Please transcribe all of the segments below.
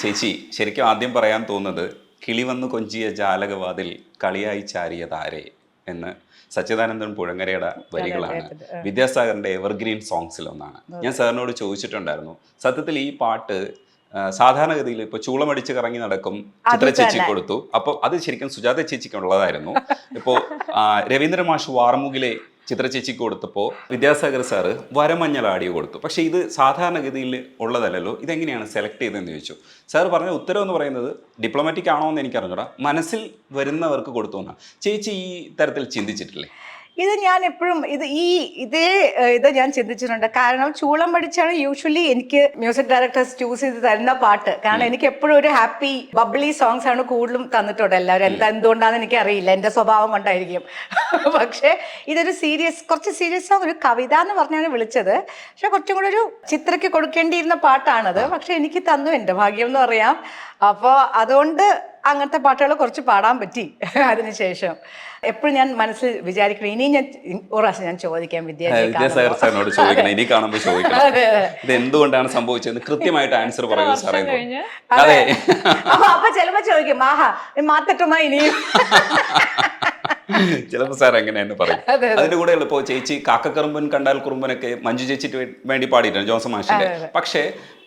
ചേച്ചി ശരിക്കും ആദ്യം പറയാൻ തോന്നുന്നത് കിളി വന്നു കൊഞ്ചിയ ജാലകവാതിൽ കളിയായി ചാരിയതാരേ എന്ന് സച്ചിദാനന്ദൻ പുഴങ്ങരയുടെ വരികളാണ് വിദ്യാസാഗറിന്റെ എവർഗ്രീൻ സോങ്സിൽ ഒന്നാണ്. ഞാൻ സാറിനോട് ചോദിച്ചിട്ടുണ്ടായിരുന്നു, സത്യത്തിൽ ഈ പാട്ട് സാധാരണഗതിയിൽ ഇപ്പോൾ ചൂളമടിച്ച് കറങ്ങി നടക്കും ചിത്ര ചേച്ചി കൊടുത്തു. അപ്പോൾ അത് ശരിക്കും സുജാത ചേച്ചിക്ക് ഉള്ളതായിരുന്നു. ഇപ്പോൾ രവീന്ദ്ര മാഷ് വാർമുകിലെ ചിത്ര ചേച്ചിക്ക് കൊടുത്തപ്പോൾ വിദ്യാസാഗർ സാറ് വരമഞ്ഞൾ ആഡിയോ കൊടുത്തു. പക്ഷേ ഇത് സാധാരണഗതിയിൽ ഉള്ളതല്ലല്ലോ, ഇതെങ്ങനെയാണ് സെലക്ട് ചെയ്തതെന്ന് ചോദിച്ചു. സാർ പറഞ്ഞ ഉത്തരം എന്ന് പറയുന്നത് ഡിപ്ലോമാറ്റിക് ആണോ എന്ന് എനിക്കറിഞ്ഞൂടാ, മനസ്സിൽ വരുന്നവർക്ക് കൊടുത്തു എന്നാണ്. ചേച്ചി ഈ തരത്തിൽ ചിന്തിച്ചിട്ടില്ലേ? ഇത് ഞാൻ എപ്പോഴും ഇത് ഞാൻ ചിന്തിച്ചിട്ടുണ്ട്. കാരണം ചൂളം പഠിച്ചാണ് യൂഷ്വലി എനിക്ക് മ്യൂസിക് ഡയറക്ടേഴ്സ് ചൂസ് ചെയ്ത് തരുന്ന പാട്ട്. കാരണം എനിക്ക് എപ്പോഴും ഒരു ഹാപ്പി ബബ്ലി സോങ്സ് ആണ് കൂടുതലും തന്നിട്ടുണ്ട് എല്ലാവരും. എന്തുകൊണ്ടാണെന്ന് എനിക്ക് അറിയില്ല, എൻ്റെ സ്വഭാവം കൊണ്ടായിരിക്കും. പക്ഷേ ഇതൊരു കുറച്ച് സീരിയസ് ഒരു കവിത എന്ന് പറഞ്ഞാണ് വിളിച്ചത്. പക്ഷെ കുറച്ചും കൂടെ ഒരു ചിത്രയ്ക്ക് കൊടുക്കേണ്ടിയിരുന്ന പാട്ടാണത്. പക്ഷെ എനിക്ക് തന്നു, എൻ്റെ ഭാഗ്യം എന്ന് പറയാം. അപ്പോൾ അതുകൊണ്ട് അങ്ങനത്തെ പാട്ടുകൾ കുറച്ച് പാടാൻ പറ്റി. അതിനുശേഷം എപ്പോഴും ഞാൻ മനസ്സിൽ വിചാരിക്കണം, ഇനി ഞാൻ ഒരു പ്രാവശ്യം ഞാൻ ചോദിക്കാം വിദ്യാസാഗർ സാറിനോട് ചോദിക്കണം, ഇനി കാണുമ്പോൾ ചോദിക്കണം ഇത് എന്തുകൊണ്ടാണ് സംഭവിച്ചത്, കൃത്യമായിട്ട് ആൻസർ പറയൂ സാറേ. അതെ, അപ്പൊ ചിലപ്പോ ചോദിക്കും, ആഹാ മാറ്റട്ടുമാ ഇനിയും. ചിലപ്പോൾ സാർ എങ്ങനെ തന്നെ പറയും. അതിന്റെ കൂടെ ഇപ്പോൾ ചേച്ചി കാക്കക്കറുമ്പൻ കണ്ടാൽ കുറുമ്പനൊക്കെ മഞ്ജു ചേച്ചിക്ക് വേണ്ടി പാടിയിട്ടുണ്ട്, ജോൺസൺ മാഷിന്റെ. പക്ഷേ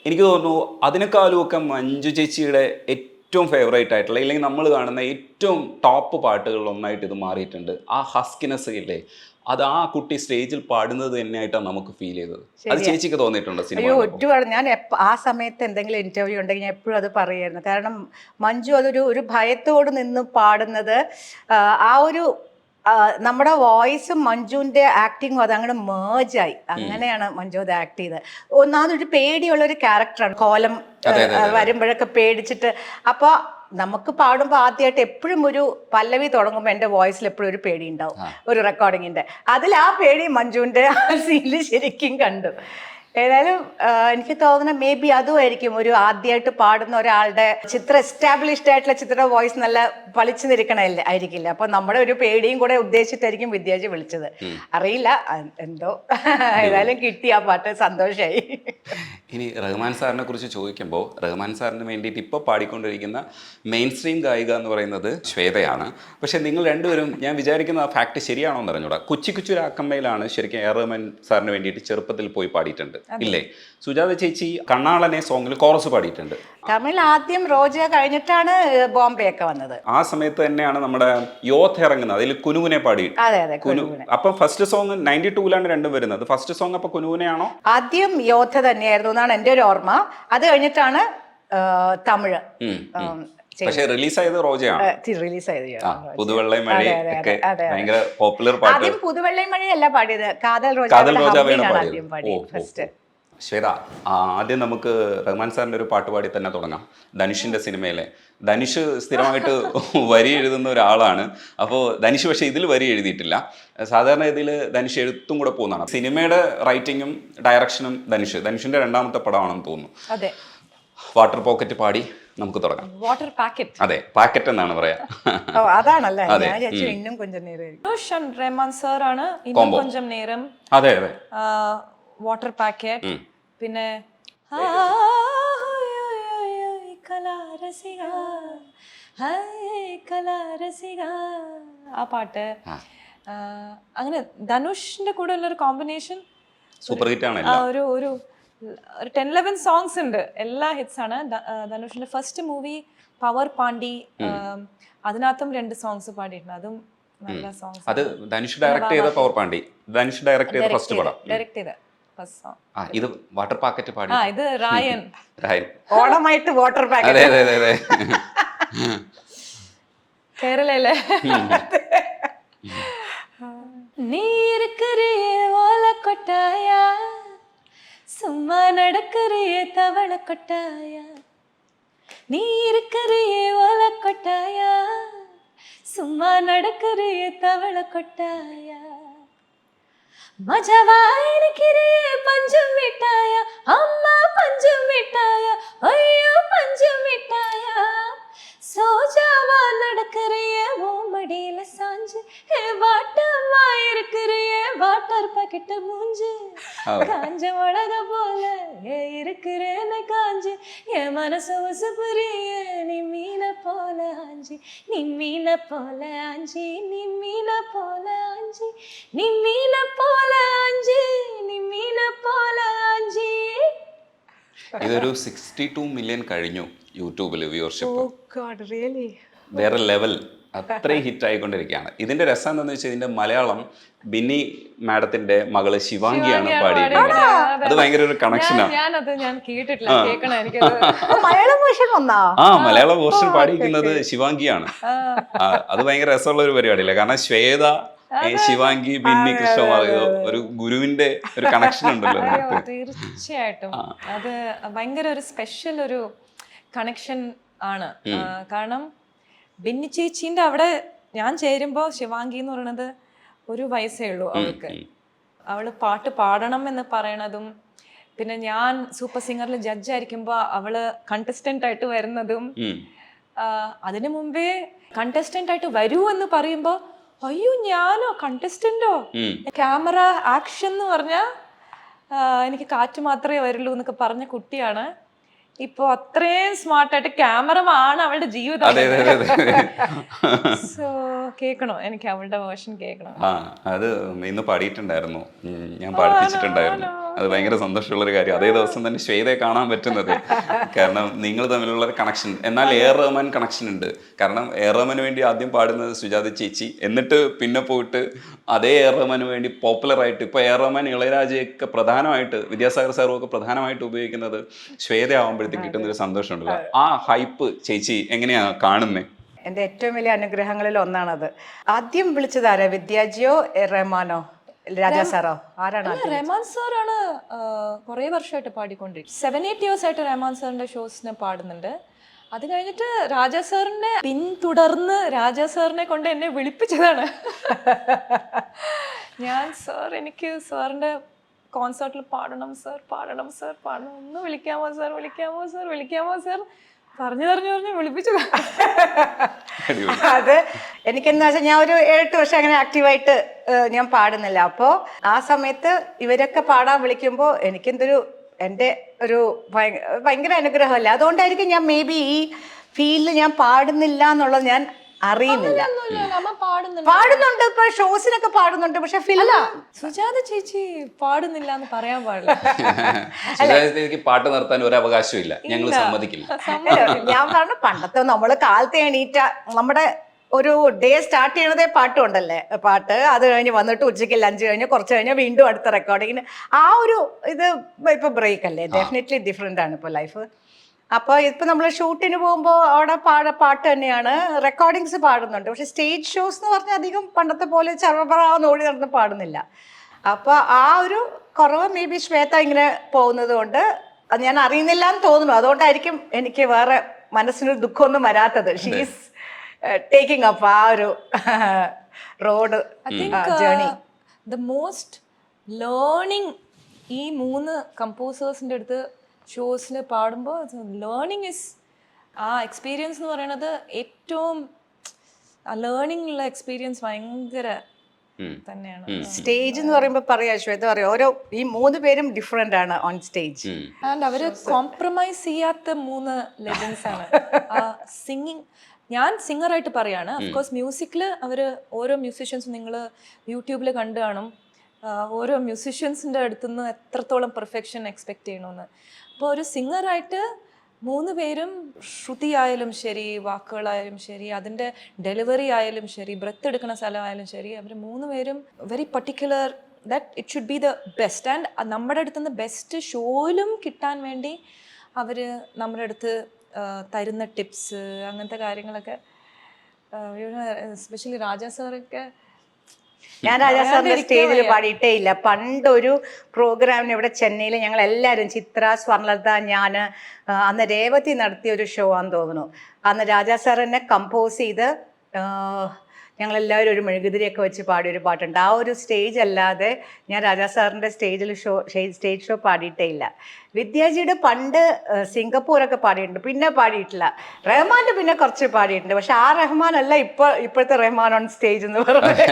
എനിക്ക് തോന്നുന്നു അതിനേക്കാളും ഒക്കെ മഞ്ജു ചേച്ചിയുടെ ഏറ്റവും ഫേവറേറ്റ് ആയിട്ടുള്ള, ഇല്ലെങ്കിൽ നമ്മൾ കാണുന്ന ഏറ്റവും ടോപ്പ് പാട്ടുകളിൽ ഒന്നായിട്ട് ഇത് മാറിയിട്ടുണ്ട്. ആ ഹസ്കിനെസ് ഇല്ലേ, അത് ആ കുട്ടി സ്റ്റേജിൽ പാടുന്നത് തന്നെയായിട്ടാണ് നമുക്ക് ഫീൽ ചെയ്തത്. അത് ചേച്ചിക്ക് തോന്നിയിട്ടുണ്ടോ സിനിമ? ഒരുപാട്. ഞാൻ ആ സമയത്ത് എന്തെങ്കിലും ഇന്റർവ്യൂ ഉണ്ടെങ്കിൽ ഞാൻ എപ്പോഴും അത് പറയായിരുന്നു. കാരണം മഞ്ജു ഒരു ഭയത്തോട് നിന്ന് പാടുന്നത്, ആ ഒരു നമ്മുടെ വോയിസും മഞ്ജുവിൻ്റെ ആക്ടിങ്ങും അതങ്ങനെ മേജായി. അങ്ങനെയാണ് മഞ്ജു അത് ആക്ട് ചെയ്തത്. ഒന്നാമതൊരു പേടിയുള്ള ഒരു ക്യാരക്ടറാണ്. കോലം വരുമ്പോഴൊക്കെ പേടിച്ചിട്ട്. അപ്പോൾ നമുക്ക് പാടുമ്പോൾ ആദ്യമായിട്ട് എപ്പോഴും ഒരു പല്ലവി തുടങ്ങുമ്പോൾ എൻ്റെ വോയിസിൽ എപ്പോഴും ഒരു പേടി ഉണ്ടാവും, ഒരു റെക്കോർഡിങ്ങിൻ്റെ. അതിൽ ആ പേടി മഞ്ജുവിൻ്റെ ആ സീനിൽ ശരിക്കും കണ്ടു. ഏതായാലും എനിക്ക് തോന്നുന്ന മേ ബി അതുമായിരിക്കും, ഒരു ആദ്യമായിട്ട് പാടുന്ന ഒരാളുടെ ചിത്ര എസ്റ്റാബ്ലിഷ്ഡ് ആയിട്ടുള്ള ചിത്രയുടെ വോയിസ് നല്ല പളിച്ചു നിൽക്കണല്ലേ ആയിരിക്കില്ല. അപ്പൊ നമ്മുടെ ഒരു പേടിയും കൂടെ ഉദ്ദേശിച്ചിട്ടായിരിക്കും വിദ്യാജി വിളിച്ചത്, അറിയില്ല എന്തോ. ഏതായാലും കിട്ടി ആ പാട്ട്, സന്തോഷമായി. ഇനി റഹ്മാൻ സാറിനെ കുറിച്ച് ചോദിക്കുമ്പോൾ, റഹ്മാൻ സാറിന് വേണ്ടിയിട്ട് ഇപ്പോൾ പാടിക്കൊണ്ടിരിക്കുന്ന മെയിൻ സ്ട്രീം ഗായിക എന്ന് പറയുന്നത് ശ്വേതയാണ്. പക്ഷെ നിങ്ങൾ രണ്ടുപേരും, ഞാൻ വിചാരിക്കുന്ന ആ ഫാക്ട് ശരിയാണോ എന്ന് അറിഞ്ഞൂടാ, കൊച്ചി കൊച്ചു രാക്കമ്മയിലാണ് ശരിക്കും എ റഹ്മാൻ സാറിന് വേണ്ടിയിട്ട് ചെറുപ്പത്തിൽ പോയി പാടിയിട്ടുണ്ട് ഇല്ലേ? സുജാത ചേച്ചി കണ്ണാളനെ സോങ്ങിൽ കോറസ് പാടിയിട്ടുണ്ട്. തമിഴ് ആദ്യം റോജ കഴിഞ്ഞിട്ടാണ് ബോംബെ ഒക്കെ വന്നത്. ആ സമയത്ത് തന്നെയാണ് നമ്മുടെ യോത്ത് ഇറങ്ങുന്നത്, അതിൽ കുനുകുനെ പാടി. അപ്പൊ ഫസ്റ്റ് സോങ് 92-ലാണ് രണ്ടും വരുന്നത്. ഫസ്റ്റ് സോങ് അപ്പൊ കുനുകുനെയാണോ? ആദ്യം യോദ്ധ തന്നെയായിരുന്നു എന്നാണ് എൻ്റെ ഒരു ഓർമ്മ. അത് കഴിഞ്ഞിട്ടാണ് തമിഴ്. പക്ഷേ റിലീസായത് റോജയാണ്. പുതുവെള്ളയും മഴ ഭയങ്കര പോപ്പുലർ പാട്ട്. ആദ്യം പുതുവെള്ളയും മഴയല്ല പാടിയത്, കാതൽ റോജ ആദ്യം പാടിയത് ഫസ്റ്റ്. ശ്വേത, ആദ്യം നമുക്ക് റഹ്മാൻ സാറിൻ്റെ ഒരു പാട്ട് പാടി തന്നെ തുടങ്ങാം. ധനുഷിൻ്റെ സിനിമയിലെ ധനുഷ് സ്ഥിരമായിട്ട് വരി എഴുതുന്ന ഒരാളാണ്. അപ്പോൾ ധനുഷ് പക്ഷേ ഇതിൽ വരി എഴുതിയിട്ടില്ല. സാധാരണ ഇതിൽ ധനുഷ് എഴുത്തും കൂടെ പോകുന്നതാണ്. സിനിമയുടെ റൈറ്റിങ്ങും ഡയറക്ഷനും ധനുഷിൻ്റെ രണ്ടാമത്തെ പടമാണെന്ന് തോന്നുന്നു. അതെ. വാട്ടർ പോക്കറ്റ് പാടി നമുക്ക് തുടങ്ങാം. Water packet. അതെ, പാക്കറ്റ് എന്നാണ് പറയാ. അതാണല്ലേ, ഞാൻ വിചാരിച്ചു இன்னுം கொஞ்சம் நேரம். റഹ്മാൻ സാർ ആണ് இன்னுം கொஞ்சம் നേരം. അതെ അതെ. വാട്ടർ പാക്കറ്റ്, പിന്നെ ആ പാട്ട്. അങ്ങനെ ധനുഷിന്റെ കൂടെ ഉള്ള ഒരു കോമ്പിനേഷൻ സൂപ്പർ ഹിറ്റ് ആണ്. ഒരു 10-11 സോങ്സ് ഉണ്ട്, എല്ലാ ഹിറ്റ്സ് ആണ്. ധനുഷിന്റെ ഫസ്റ്റ് മൂവി പവർ പാണ്ടി, അതിനകത്തും 2 സോങ്സ് പാടിയിട്ടുണ്ട്, അതും നല്ല സോങ്സ്. അത് ധനുഷ് ഡയറക്ട് ചെയ്ത പവർ പാണ്ടി, ധനുഷ് ഡയറക്ട് ചെയ്ത ഫസ്റ്റ് പടം. ഡയറക്ട് ചെയ്ത ഫസ്റ്റ് സോങ്. ഇത് വാട്ടർ പാക്കറ്റ് പാടി. ഇത് റായൻ. ഓണമായിട്ട് water packet. അതെ അതെ അതെ. കേരളയിലെ നീ இருக்கிறியே ஓல கொட்டாயா, சும்மா நடக்கிறியே தவள கொட்டாயா, நீ இருக்கிறியே ஓல கொட்டாயா, சும்மா நடக்கிறியே தவள கொட்டாயா, மஜவா இருக்கிறியே பஞ்சம் மிட்டாயா, அம்மா பஞ்சம் மிட்டாயா, ஐயோ பஞ்சம் மிட்டாயா, சோஜாவா நடக்கிறியே ஓ மடியில சாஞ்சு, ஹே வாட்டமா இருக்கிறியே வாட்டர் பாக்கெட் மூஞ்சு, காஞ்ச மிளக போல இருக்கிறேன்னு காஞ்சு, என் மனசு உசுப்புரிய நீ மீன போல ஆஞ்சி நீ மீன போல ஆஞ்சி நீ மீன போல ஆஞ்சி நீ மீன போல ஆஞ்சி நீ மீന போல ആഞ്ചി. ഇതൊരു 62 മില്യൺ കഴിഞ്ഞു യൂട്യൂബിൽ വ്യൂവർഷിപ്പ്. Oh God, really? വേറെ ലെവൽ, അത്രയും ഹിറ്റ് ആയിക്കൊണ്ടിരിക്കുകയാണ്. ഇതിന്റെ രസം എന്താണെന്ന് വെച്ചാൽ ഇതിന്റെ മലയാളം ബിന്നി മാഡത്തിന്റെ മകള് ശിവാംഗിയാണ് പാടിയിരിക്കുന്നത്. അത് ഭയങ്കര ഒരു കണക്ഷനാണ്. ഞാൻ കേട്ടിട്ടില്ല, കേൾക്കണം എനിക്കത്. മലയാളം വേർഷൻ വന്നാ? ആ, മലയാള വേർഷൻ പാടിയിരിക്കുന്നത് ശിവാംഗിയാണ്. അത് ഭയങ്കര രസമുള്ള ഒരു പരിപാടിയല്ലേ, കാരണം ശ്വേത, ശിവാംഗി, ബിന്നി, കൃഷ്ണകുമാർ, ഒരു ഗുരുവിന്റെ ഒരു കണക്ഷൻ ഉണ്ടല്ലോ. തീർച്ചയായിട്ടും അത് ഭയങ്കര ഒരു സ്പെഷ്യൽ ഒരു കണക്ഷൻ ആണ്. കാരണം ബിന്നി ചേച്ചിന്റെ അവിടെ ഞാൻ ചേരുമ്പോ ശിവാംഗി എന്ന് പറയുന്നത് 1 വയസ്സേ ഉള്ളൂ അവൾക്ക്. അവള് പാട്ട് പാടണം എന്ന് പറയണതും, പിന്നെ ഞാൻ സൂപ്പർ സിംഗറിൽ ജഡ്ജായിരിക്കുമ്പോ അവള് കണ്ടസ്റ്റന്റ് ആയിട്ട് വരുന്നതും, അതിനു മുമ്പേ കണ്ടസ്റ്റന്റ് ആയിട്ട് വരൂ എന്ന് പറയുമ്പോ അയ്യോ ഞാനോ കണ്ടസ്റ്റന്റോ, ക്യാമറ ആക്ഷൻ എന്ന് പറഞ്ഞാ എനിക്ക് കാറ്റ് മാത്രമേ വരുള്ളൂ എന്നൊക്കെ പറഞ്ഞ കുട്ടിയാണ്. ഇപ്പൊ അത്രയും സ്മാർട്ടായിട്ട് ക്യാമറമാണ് അവളുടെ ജീവിതം. സോ കേൾക്കണോ, എനിക്ക് അവളുടെ വേർഷൻ കേൾക്കണം. ആ, അത് ഇന്ന് പാടിയിട്ടുണ്ടായിരുന്നു, ഞാൻ പാടിപ്പിച്ചിട്ടുണ്ടായിരുന്നു. അത് ഭയങ്കര സന്തോഷമുള്ള ഒരു കാര്യം. അതേ ദിവസം തന്നെ ശ്വേതയെ കാണാൻ പറ്റുന്നത്, കാരണം നിങ്ങൾ തമ്മിലുള്ള ഒരു കണക്ഷൻ. എന്നാൽ എ.ആർ. റഹ്മാൻ കണക്ഷൻ ഉണ്ട്. കാരണം എ.ആർ. റഹ്മാന് വേണ്ടി ആദ്യം പാടുന്നത് സുജാത ചേച്ചി, എന്നിട്ട് പിന്നെ പോയിട്ട് അതേ എ.ആർ. റഹ്മാന് വേണ്ടി പോപ്പുലർ ആയിട്ട് ഇപ്പൊ എ.ആർ. റഹ്മാൻ, ഇളയരാജയൊക്കെ പ്രധാനമായിട്ട്, വിദ്യാസാഗർ സാറും ഒക്കെ പ്രധാനമായിട്ട് ഉപയോഗിക്കുന്നത് ശ്വേത ആവുമ്പോഴത്തേക്ക് കിട്ടുന്ന ഒരു സന്തോഷമുണ്ടല്ലോ. ആ ഹൈപ്പ് ചേച്ചി എങ്ങനെയാ കാണുന്നേ? എൻ്റെ ഏറ്റവും വലിയ അനുഗ്രഹങ്ങളിൽ ഒന്നാണത്. ആദ്യം വിളിച്ചത് ആരാ? വിദ്യാജിയോ റഹ്മാനോ രാജാ സാറോ? ആരാണ്? റഹ്മാൻ സാറാണ് കുറെ വർഷമായിട്ട് പാടിക്കൊണ്ടിരിക്കും. 7-8 years ആയിട്ട് റഹ്മാൻ സാറിന്റെ ഷോസിന് പാടുന്നുണ്ട്. അത് കഴിഞ്ഞിട്ട് രാജാ സാറിനെ പിന്തുടർന്ന് രാജാ സാറിനെ കൊണ്ട് എന്നെ വിളിപ്പിച്ചതാണ്. ഞാൻ സാർ, എനിക്ക് സാറിന്റെ കോൺസേർട്ടിൽ പാടണം സാർ, പാടണം സാർ, പാടണം, ഒന്ന് വിളിക്കാമോ സാർ, വിളിക്കാമോ സാർ, വിളിക്കാമോ സാർ പറഞ്ഞു വിളിപ്പിച്ചത്. അത് എനിക്കെന്താ വെച്ചാൽ ഞാൻ ഒരു 7-8 വർഷം അങ്ങനെ ആക്റ്റീവായിട്ട് ഞാൻ പാടുന്നില്ല. അപ്പോൾ ആ സമയത്ത് ഇവരൊക്കെ പാടാൻ വിളിക്കുമ്പോൾ എനിക്കെന്തൊരു, എൻ്റെ ഒരു ഭയങ്കര അനുഗ്രഹമല്ല. അതുകൊണ്ടായിരിക്കും ഞാൻ മേ ബി ഈ ഫീൽഡിൽ ഞാൻ പാടുന്നില്ല എന്നുള്ളത് ഞാൻ അറിയുന്നില്ല. പാടുന്നുണ്ട്, ഇപ്പൊ ഷോസിനൊക്കെ പാടുന്നുണ്ട്, പക്ഷെ സുജാത ചേച്ചി പാടുന്നില്ല എന്ന് പറയാൻ പാടില്ല. സുജാതയ്ക്ക് പാട്ട് നിർത്താൻ ഒരു അവകാശവും ഇല്ല, ഞങ്ങൾ സമ്മതിക്കില്ല. ഞാൻ പറഞ്ഞു, പണ്ടത്തെ നമ്മള് കാലത്ത് എണീറ്റ നമ്മുടെ ഒരു ഡേ സ്റ്റാർട്ട് ചെയ്യണതേ പാട്ടുണ്ടല്ലേ, പാട്ട്. അത് കഴിഞ്ഞ് വന്നിട്ട് ഉച്ചയ്ക്ക് ലഞ്ച് കഴിഞ്ഞ് കുറച്ച് കഴിഞ്ഞ് വീണ്ടും അടുത്ത റെക്കോർഡിങ്ങിന് ആ ഒരു ഇത് ഇപ്പൊ ബ്രേക്ക് അല്ലേ. ഡെഫിനറ്റ്ലി ഡിഫറെന്റ് ആണ് ഇപ്പൊ ലൈഫ്. അപ്പോൾ ഇപ്പം നമ്മൾ ഷൂട്ടിന് പോകുമ്പോൾ അവിടെ പാട്ട് തന്നെയാണ്, റെക്കോർഡിങ്സ് പാടുന്നുണ്ട്. പക്ഷെ സ്റ്റേജ് ഷോസ് എന്ന് പറഞ്ഞാൽ അധികം പണ്ടത്തെ പോലെ ചറപറാന്ന് ഓടി നടന്ന് പാടുന്നില്ല. അപ്പോൾ ആ ഒരു കുറവ് മേ ബി ശ്വേത ഇങ്ങനെ പോകുന്നത് കൊണ്ട് അത് ഞാൻ അറിയുന്നില്ല എന്ന് തോന്നുന്നു. അതുകൊണ്ടായിരിക്കും എനിക്ക് വേറെ മനസ്സിനൊരു ദുഃഖമൊന്നും വരാത്തത്. ഷീസ് ടേക്കിംഗ് അപ്പ് ആ ഒരു road journey. The most learning ഈ 3 കമ്പോസേഴ്സിൻ്റെ അടുത്ത് ഷോസിൽ പാടുമ്പോൾ ലേണിംഗ് ഇസ്, ആ എക്സ്പീരിയൻസ് എന്ന് പറയുന്നത് ഏറ്റവും ലേണിംഗ് ഉള്ള എക്സ്പീരിയൻസ് ഭയങ്കര തന്നെയാണ്. സ്റ്റേജ് എന്ന് പറയുമ്പോൾ പറയാ ശ്വേത പറയാം, ഓരോ ഈ 3 പേരും ഡിഫറെന്റ് ആണ് ഓൺ സ്റ്റേജ്. ആൻഡ് അവര് കോംപ്രമൈസ് ചെയ്യാത്ത 3 ലെജൻസ് ആണ്. സിംഗിങ്, ഞാൻ സിംഗറായിട്ട് പറയാണ്. അഫ്കോഴ്സ് മ്യൂസിക്കിൽ അവര് ഓരോ മ്യൂസിഷ്യൻസും നിങ്ങൾ യൂട്യൂബിൽ കണ്ടു കാണും, ഓരോ മ്യൂസിഷ്യൻസിൻ്റെ അടുത്തുനിന്ന് എത്രത്തോളം പെർഫെക്ഷൻ എക്സ്പെക്റ്റ് ചെയ്യണമെന്ന്. അപ്പോൾ ഒരു സിംഗറായിട്ട് 3 പേരും ശ്രുതി ആയാലും ശരി, വാക്കുകളായാലും ശരി, അതിൻ്റെ ഡെലിവറി ആയാലും ശരി, ബ്രെത്ത് എടുക്കുന്ന സ്ഥലമായാലും ശരി, അവർ 3 പേരും very particular that it should be the best. And നമ്മുടെ അടുത്തുനിന്ന് ബെസ്റ്റ് ഷോയിലും കിട്ടാൻ വേണ്ടി അവർ നമ്മുടെ അടുത്ത് തരുന്ന ടിപ്സ്, അങ്ങനത്തെ കാര്യങ്ങളൊക്കെ, എസ്പെഷ്യലി രാജാ സാറൊക്കെ. ഞാൻ രാജാ സാറിന്റെ സ്റ്റേജിൽ പാടിയിട്ടേ ഇല്ല. പണ്ടൊരു പ്രോഗ്രാമിന് ഇവിടെ ചെന്നൈയിൽ ഞങ്ങൾ എല്ലാവരും, ചിത്ര, സ്വർണലത, ഞാൻ, അന്ന് രേവതി നടത്തിയ ഒരു ഷോ ആണെന്ന് തോന്നുന്നു. അന്ന് രാജാ സാർ എന്നെ കമ്പോസ് ചെയ്ത് ഞങ്ങളെല്ലാവരും ഒരു മെഴുകുതിരിയൊക്കെ വെച്ച് പാടിയൊരു പാട്ടുണ്ട്. ആ ഒരു സ്റ്റേജ് അല്ലാതെ ഞാൻ രാജാ സാറിൻ്റെ സ്റ്റേജ് ഷോ പാടിയിട്ടേ ഇല്ല. വിദ്യാജിയുടെ പണ്ട് സിംഗപ്പൂരൊക്കെ പാടിയിട്ടുണ്ട്, പിന്നെ പാടിയിട്ടില്ല. റഹ്മാന്റെ പിന്നെ കുറച്ച് പാടിയിട്ടുണ്ട്, പക്ഷെ ആ റഹ്മാൻ അല്ല ഇപ്പോഴത്തെ റഹ്മാൻ ഓൺ സ്റ്റേജ് എന്ന് പറയുന്നത്.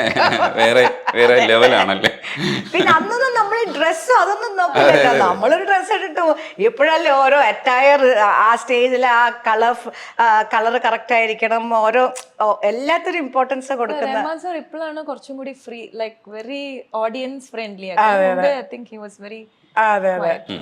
വേറെ ലെവലാണല്ലേ. പിന്നെ അന്നൊന്നും നമ്മൾ ഡ്രസ്സ് അതൊന്നും നോക്കില്ലല്ലോ, നമ്മളൊരു ഡ്രസ്സ് ഇട്ടിട്ട് ഇപ്പോഴല്ലേ ഓരോ അറ്റയർ, ആ സ്റ്റേജിൽ ആ കളർ കറക്റ്റ് ആയിരിക്കണം, ഓരോ എല്ലാത്തിനും ഇമ്പോർട്ടൻസ് കൊടുക്കുന്ന. റഹ്മാൻ സർ ഇപ്പോഴാണ് കുറച്ചും കൂടി free, like very audience friendly. I think he was very അതെ അതെ.